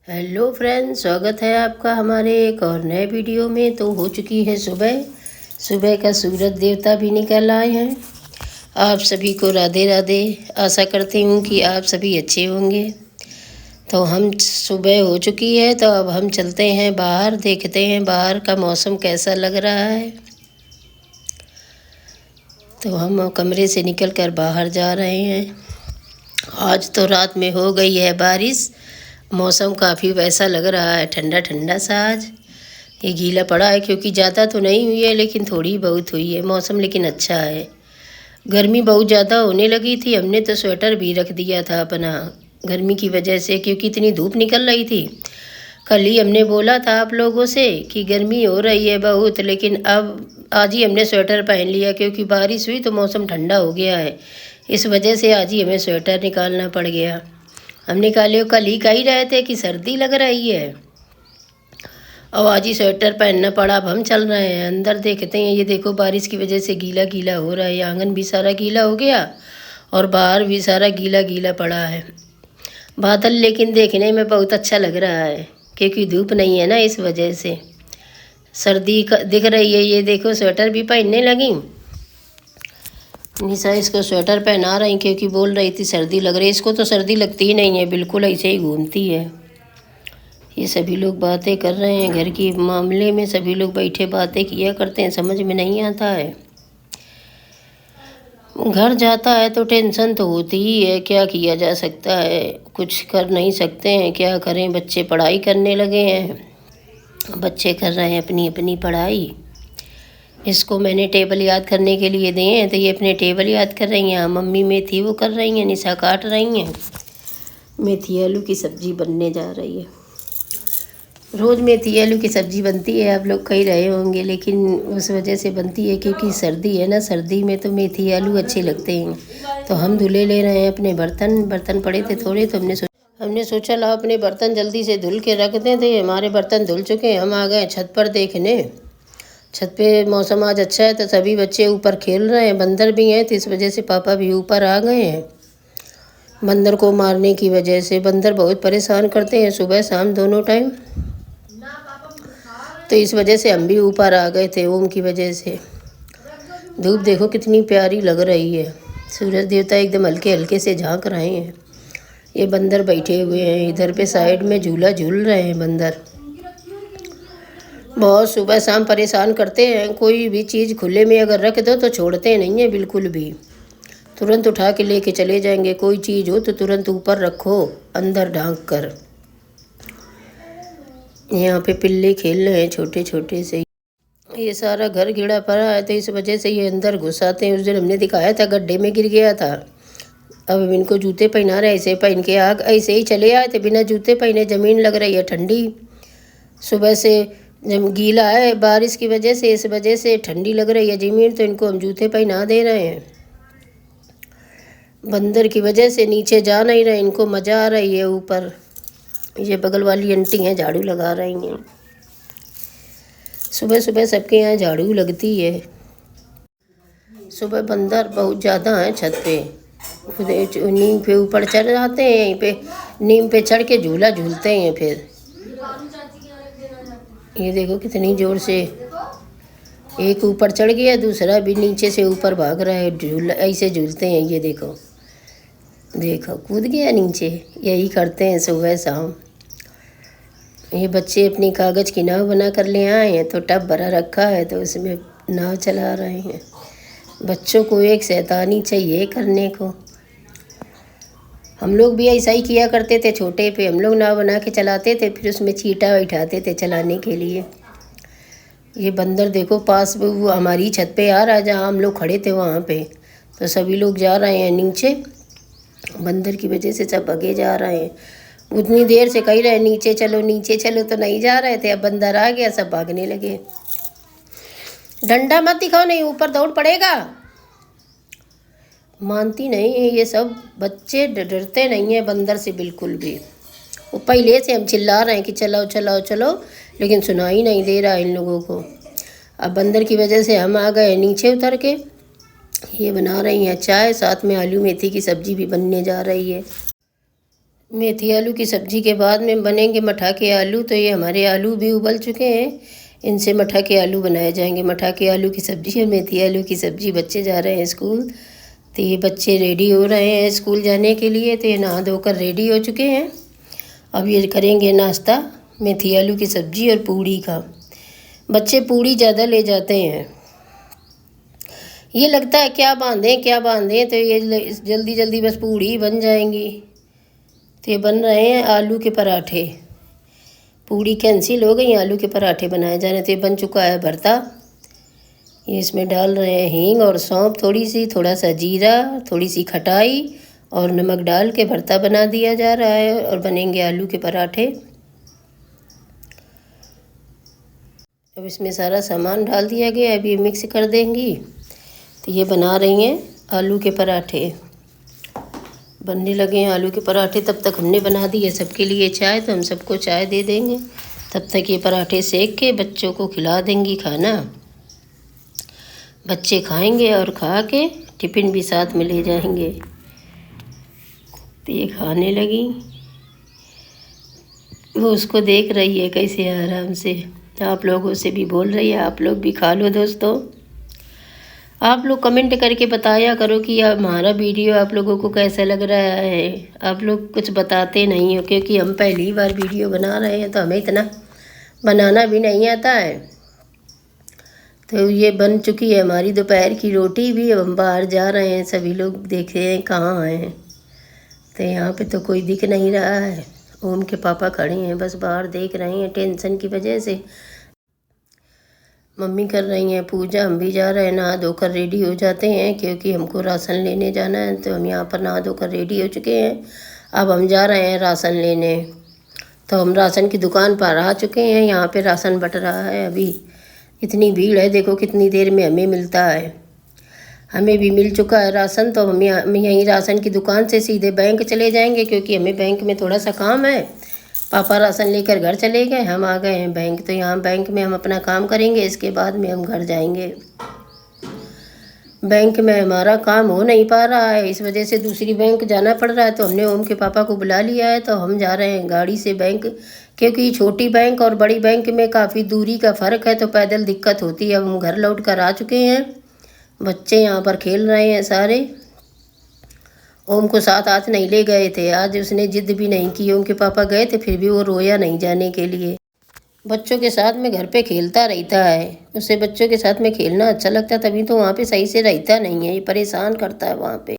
Hello friends, स्वागत है आपका हमारे एक और नए वीडियो में। तो हो चुकी है सुबह। सुबह का सूरज देवता भी निकल आए हैं। आप सभी को राधे राधे। आशा करती हूँ कि आप सभी अच्छे होंगे। तो हम सुबह हो चुकी है, तो अब हम चलते हैं बाहर, देखते हैं बाहर का मौसम कैसा लग रहा है। तो हम कमरे से निकल कर बाहर जा रहे हैं। आज तो रात में हो गई है बारिश। मौसम काफ़ी वैसा लग रहा है, ठंडा ठंडा सा। आज ये गीला पड़ा है क्योंकि ज़्यादा तो नहीं हुई है, लेकिन थोड़ी बहुत हुई है। मौसम लेकिन अच्छा है। गर्मी बहुत ज़्यादा होने लगी थी, हमने तो स्वेटर भी रख दिया था अपना, गर्मी की वजह से, क्योंकि इतनी धूप निकल रही थी। कल ही हमने बोला था आप लोगों से कि गर्मी हो रही है बहुत, लेकिन अब आज ही हमने स्वेटर पहन लिया क्योंकि बारिश हुई तो मौसम ठंडा हो गया है। इस वजह से आज ही हमें स्वेटर निकालना पड़ गया। हम निकाले, कल ही कह ही रहे थे कि सर्दी लग रही है, और आज ही स्वेटर पहनना पड़ा। अब हम चल रहे हैं अंदर, देखते हैं। ये देखो बारिश की वजह से गीला गीला हो रहा है, आंगन भी सारा गीला हो गया और बाहर भी सारा गीला गीला पड़ा है। बादल लेकिन देखने में बहुत अच्छा लग रहा है क्योंकि धूप नहीं है ना, इस वजह से सर्दी का दिख रही है। ये देखो स्वेटर भी पहनने लगी। निशा इसको स्वेटर पहना रही क्योंकि बोल रही थी सर्दी लग रही है। इसको तो सर्दी लगती ही नहीं है, बिल्कुल ऐसे ही घूमती है। ये सभी लोग बातें कर रहे हैं घर की मामले में। सभी लोग बैठे बातें किया करते हैं, समझ में नहीं आता है। घर जाता है तो टेंशन तो होती ही है, क्या किया जा सकता है, कुछ कर नहीं सकते हैं, क्या करें। बच्चे पढ़ाई करने लगे हैं, बच्चे कर रहे हैं अपनी अपनी पढ़ाई। इसको मैंने टेबल याद करने के लिए दिए हैं तो ये अपने टेबल याद कर रही हैं। मम्मी मेथी वो कर रही हैं, निशा काट रही हैं। मेथी आलू की सब्ज़ी बनने जा रही है। रोज़ मेथी आलू की सब्ज़ी बनती है, आप लोग कह रहे होंगे, लेकिन उस वजह से बनती है क्योंकि सर्दी है ना। सर्दी में तो मेथी आलू अच्छे लगते हैं। तो हम धुले ले रहे हैं अपने बर्तन पड़े थे थोड़े, तो हमने सोचा ला अपने बर्तन जल्दी से धुल के रख दें। तो हमारे बर्तन धुल चुके हैं। हम आ गए छत पर देखने। छत पे मौसम आज अच्छा है तो सभी बच्चे ऊपर खेल रहे हैं। बंदर भी हैं तो इस वजह से पापा भी ऊपर आ गए हैं। बंदर को मारने की वजह से बंदर बहुत परेशान करते हैं सुबह शाम दोनों टाइम, तो इस वजह से हम भी ऊपर आ गए थे ओम की वजह से। धूप देखो कितनी प्यारी लग रही है। सूरज देवता एकदम हल्के हल्के से झांक रहे हैं। ये बंदर बैठे हुए हैं इधर पे साइड में, झूला झूल रहे हैं बंदर। बहुत सुबह शाम परेशान करते हैं। कोई भी चीज़ खुले में अगर रख दो तो छोड़ते नहीं है बिल्कुल भी, तुरंत उठा के लेके चले जाएंगे। कोई चीज़ हो तो तुरंत ऊपर रखो, अंदर ढांक कर। यहाँ पे पिल्ले खेल रहे हैं छोटे छोटे से। ये सारा घर घिरा पड़ा है तो इस वजह से ये अंदर घुस आते हैं। उस दिन हमने दिखाया था गड्ढे में गिर गया था। अब इनको जूते पहना रहे, ऐसे पहन के आग ऐसे ही चले आए थे बिना जूते पहने। ज़मीन लग रही है ठंडी, सुबह से जब गीला है बारिश की वजह से, इस वजह से ठंडी लग रही है ज़मीन, तो इनको हम जूते पहना दे रहे हैं। बंदर की वजह से नीचे जा नहीं रहे, इनको मज़ा आ रही है ऊपर। ये बगल वाली आंटी हैं झाड़ू लगा रही हैं। सुबह सुबह सबके यहाँ झाड़ू लगती है। सुबह बंदर बहुत ज़्यादा हैं छत पे। नीम पे ऊपर चढ़ जाते हैं, यहीं पे नीम पे चढ़ के झूला झूलते हैं। फिर ये देखो कितनी ज़ोर से, एक ऊपर चढ़ गया, दूसरा भी नीचे से ऊपर भाग रहा है। झूला ऐसे झूलते हैं। ये देखो देखो कूद गया नीचे। यही करते हैं सुबह शाम। ये बच्चे अपनी कागज़ की नाव बना कर ले आए हैं, तो टब भरा रखा है तो उसमें नाव चला रहे हैं। बच्चों को एक शैतानी चाहिए करने को। हम लोग भी ऐसा ही किया करते थे छोटे पे। हम लोग नाव बना के चलाते थे, फिर उसमें चीटा बैठाते थे चलाने के लिए। ये बंदर देखो पास में वो हमारी छत पे आ रहा है, जहाँ हम लोग खड़े थे वहाँ पे। तो सभी लोग जा रहे हैं नीचे, बंदर की वजह से सब भगे जा रहे हैं। उतनी देर से कह रहे नीचे चलो तो नहीं जा रहे थे। अब बंदर आ गया, सब भागने लगे। डंडा मत दिखाओ, नहीं ऊपर दौड़ पड़ेगा। मानती नहीं है ये सब बच्चे, डरते नहीं है बंदर से बिल्कुल भी। वो पहले से हम चिल्ला रहे हैं कि चलो चलो चलो, लेकिन सुनाई नहीं दे रहा इन लोगों को। अब बंदर की वजह से हम आ गए नीचे उतर के। ये बना रही हैं चाय, साथ में आलू मेथी की सब्ज़ी भी बनने जा रही है। मेथी आलू की सब्ज़ी के बाद में बनेंगे मठा के आलू। तो ये हमारे आलू भी उबल चुके हैं, इनसे मठा के आलू बनाए जाएंगे। मठा के आलू की सब्ज़ी और मेथी आलू की सब्ज़ी। बच्चे जा रहे हैं स्कूल, तो ये बच्चे रेडी हो रहे हैं स्कूल जाने के लिए। तो ये नहा धोकर रेडी हो चुके हैं। अब ये करेंगे नाश्ता, मेथी आलू की सब्ज़ी और पूड़ी का। बच्चे पूड़ी ज़्यादा ले जाते हैं। ये लगता है क्या बांधें क्या बांधें, तो ये जल्दी जल्दी बस पूड़ी बन जाएंगी। तो ये बन रहे हैं आलू के पराठे। पूड़ी कैंसिल हो गई, आलू के पराठे बनाए जा रहे। तो ये बन चुका है भरता। ये इसमें डाल रहे हैं हींग और सौंफ थोड़ी सी, थोड़ा सा जीरा, थोड़ी सी खटाई और नमक डाल के भरता बना दिया जा रहा है और बनेंगे आलू के पराठे। अब इसमें सारा सामान डाल दिया गया, अब ये मिक्स कर देंगी। तो ये बना रही हैं आलू के पराठे। बनने लगे हैं आलू के पराठे। तब तक हमने बना दी है सबके लिए चाय, तो हम सबको चाय दे देंगे। तब तक ये पराठे सेक के बच्चों को खिला देंगी खाना। बच्चे खाएंगे और खा के टिफ़िन भी साथ में ले जाएंगे। तो ये खाने लगी, वो उसको देख रही है कैसे आराम से। आप लोगों से भी बोल रही है आप लोग भी खा लो दोस्तों। आप लोग कमेंट करके बताया करो कि हमारा वीडियो आप लोगों को कैसा लग रहा है। आप लोग कुछ बताते नहीं हो, क्योंकि हम पहली बार वीडियो बना रहे हैं तो हमें इतना बनाना भी नहीं आता है। तो ये बन चुकी है हमारी दोपहर की रोटी भी। अब हम बाहर जा रहे हैं, सभी लोग देखे हैं कहाँ हैं। तो यहाँ पे तो कोई दिख नहीं रहा है। ओम के पापा खड़े हैं, बस बाहर देख रहे हैं टेंशन की वजह से। मम्मी कर रही हैं पूजा, हम भी जा रहे हैं। नहा धोकर रेडी हो जाते हैं क्योंकि हमको राशन लेने जाना है। तो हम यहाँ पर नहा धोकर रेडी हो चुके हैं। अब हम जा रहे हैं राशन लेने। तो हम राशन की दुकान पर आ चुके हैं। यहाँ पे राशन बट रहा है। अभी इतनी भीड़ है, देखो कितनी देर में हमें मिलता है। हमें भी मिल चुका है राशन। तो हम यहीं राशन की दुकान से सीधे बैंक चले जाएंगे, क्योंकि हमें बैंक में थोड़ा सा काम है। पापा राशन लेकर घर चले गए, हम आ गए हैं बैंक। तो यहाँ बैंक में हम अपना काम करेंगे, इसके बाद में हम घर जाएंगे। बैंक में हमारा काम हो नहीं पा रहा है, इस वजह से दूसरी बैंक जाना पड़ रहा है। तो हमने ओम के पापा को बुला लिया है, तो हम जा रहे हैं गाड़ी से बैंक। क्योंकि छोटी बैंक और बड़ी बैंक में काफ़ी दूरी का फ़र्क है, तो पैदल दिक्कत होती है। अब हम घर लौट कर आ चुके हैं। बच्चे यहाँ पर खेल रहे हैं सारे। ओम को साथ आज नहीं ले गए थे, आज उसने जिद भी नहीं की। ओम के पापा गए थे, फिर भी वो रोया नहीं जाने के लिए। बच्चों के साथ में घर पे खेलता रहता है, उसे बच्चों के साथ में खेलना अच्छा लगता है। तभी तो वहाँ पे सही से रहता नहीं है, ये परेशान करता है वहाँ पे।